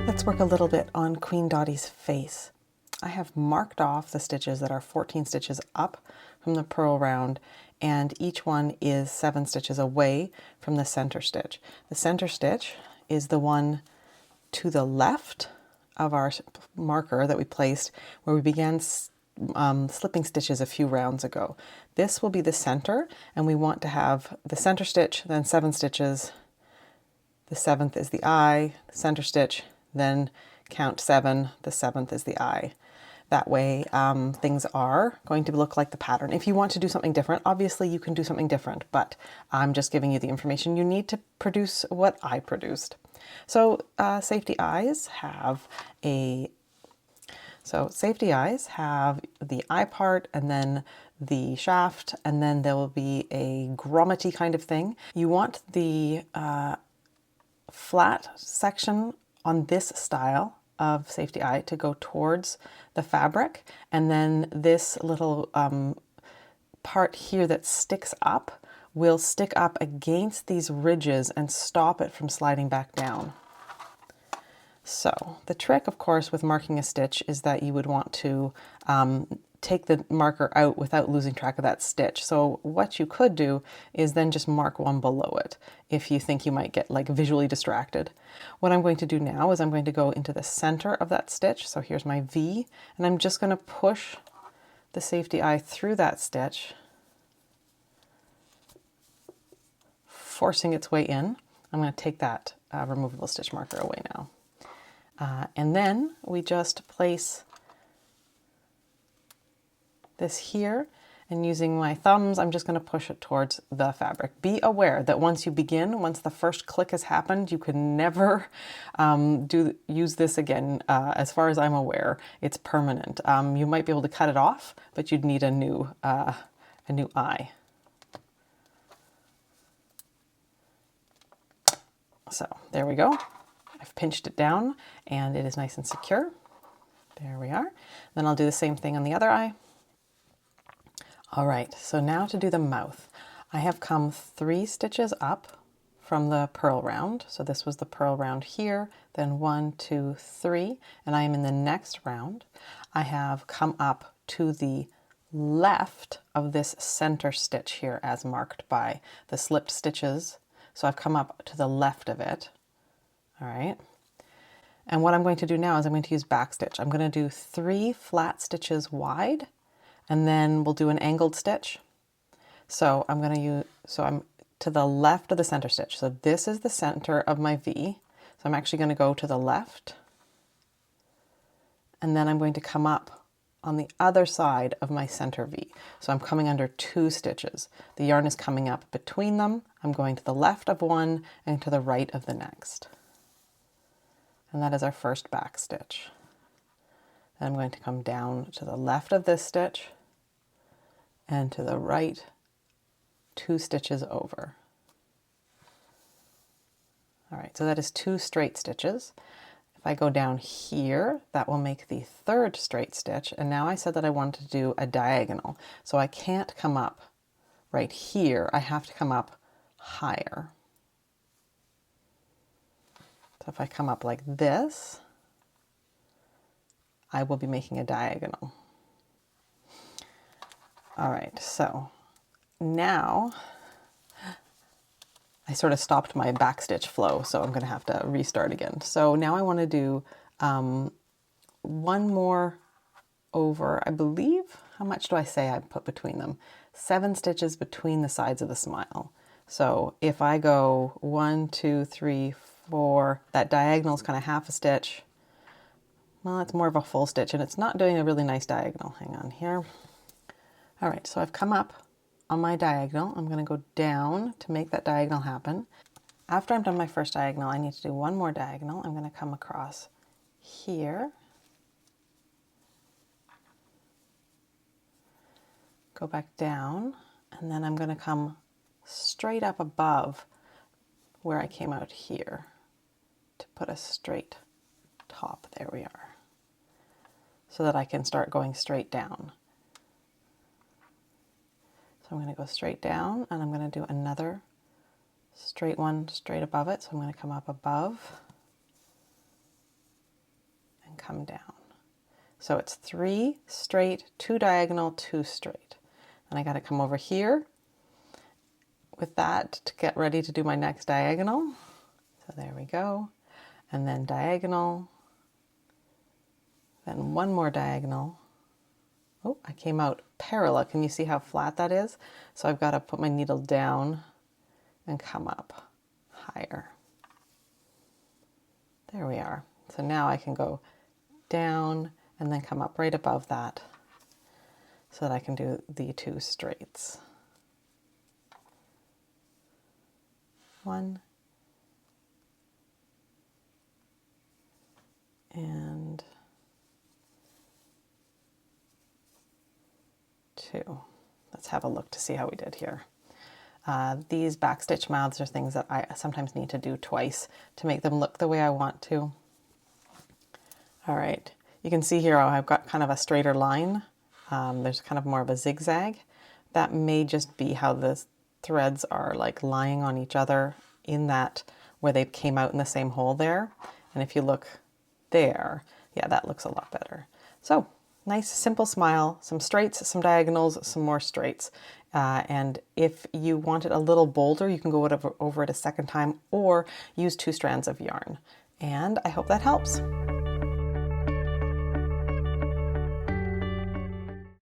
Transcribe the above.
Let's work a little bit on Queen Dotty's face. I have marked off the stitches that are 14 stitches up from the purl round, and each one is 7 stitches away from the center stitch. The center stitch is the one to the left of our marker that we placed where we began slipping stitches a few rounds ago. This will be the center, and we want to have the center stitch, then 7 stitches. The 7th is the eye, the center stitch, then count 7, the 7th is the eye. That way things are going to look like the pattern. If you want to do something different, obviously you can do something different, but I'm just giving you the information you need to produce what I produced. So safety eyes have the eye part and then the shaft, and then there will be a grommety kind of thing. You want the flat section on this style of safety eye to go towards the fabric, and then this little part here that sticks up will stick up against these ridges and stop it from sliding back down. So the trick, of course, with marking a stitch is that you would want to take the marker out without losing track of that stitch. So what you could do is then just mark one below it if you think you might get like visually distracted. What I'm going to do now is I'm going to go into the center of that stitch. So here's my V, and I'm just going to push the safety eye through that stitch, forcing its way in. I'm going to take that removable stitch marker away now. And then we just place this here, and using my thumbs, I'm just going to push it towards the fabric. Be aware that once the first click has happened, you can never use this again. As far as I'm aware, it's permanent. You might be able to cut it off, but you'd need a new eye. So there we go. I've pinched it down and it is nice and secure. There we are. Then I'll do the same thing on the other eye. All right, so now to do the mouth. I have come 3 stitches up from the purl round. So this was the purl round here, then 1, 2, 3, and I am in the next round. I have come up to the left of this center stitch here as marked by the slipped stitches. So I've come up to the left of it. All right. And what I'm going to do now is I'm going to use back stitch. I'm going to do 3 flat stitches wide, and then we'll do an angled stitch. So I'm to the left of the center stitch. So this is the center of my V. So I'm actually going to go to the left, and then I'm going to come up on the other side of my center V. So I'm coming under 2 stitches. The yarn is coming up between them. I'm going to the left of one and to the right of the next. And that is our first back stitch. Then I'm going to come down to the left of this stitch and to the right 2 stitches over. All right, so that is 2 straight stitches. If I go down here, that will make the 3rd straight stitch. And now I said that I wanted to do a diagonal. So I can't come up right here. I have to come up higher. So if I come up like this, I will be making a diagonal. All right, so now I sort of stopped my back stitch flow, so I'm going to have to restart again. So now I want to do one more over, I believe, how much do I say I put between them? 7 stitches between the sides of the smile. So if I go 1, 2, 3, 4, that diagonal is kind of half a stitch. Well, it's more of a full stitch, and it's not doing a really nice diagonal. Hang on here. All right, so I've come up on my diagonal. I'm going to go down to make that diagonal happen. After I've done my first diagonal, I need to do one more diagonal. I'm going to come across here, go back down, and then I'm going to come straight up above where I came out here to put a straight top. There we are. So that I can start going straight down. So I'm going to go straight down, and I'm going to do another straight one straight above it. So I'm going to come up above come down. So it's 3 straight, 2 diagonal, 2 straight. And I got to come over here with that to get ready to do my next diagonal. So there we go. And then diagonal, then one more diagonal. Oh, I came out parallel. Can you see how flat that is? So I've got to put my needle down and come up higher. There we are. So now I can go down and then come up right above that so that I can do the 2 straights. 1 and 2. Let's have a look to see how we did here. These backstitch mouths are things that I sometimes need to do twice to make them look the way I want to. All right, you can see here how I've got kind of a straighter line. There's kind of more of a zigzag. That may just be how the threads are like lying on each other in that where they came out in the same hole there. And if you look there, yeah, that looks a lot better. So nice simple smile, some straights, some diagonals, some more straights. And if you want it a little bolder, you can go over it a second time or use 2 strands of yarn. And I hope that helps.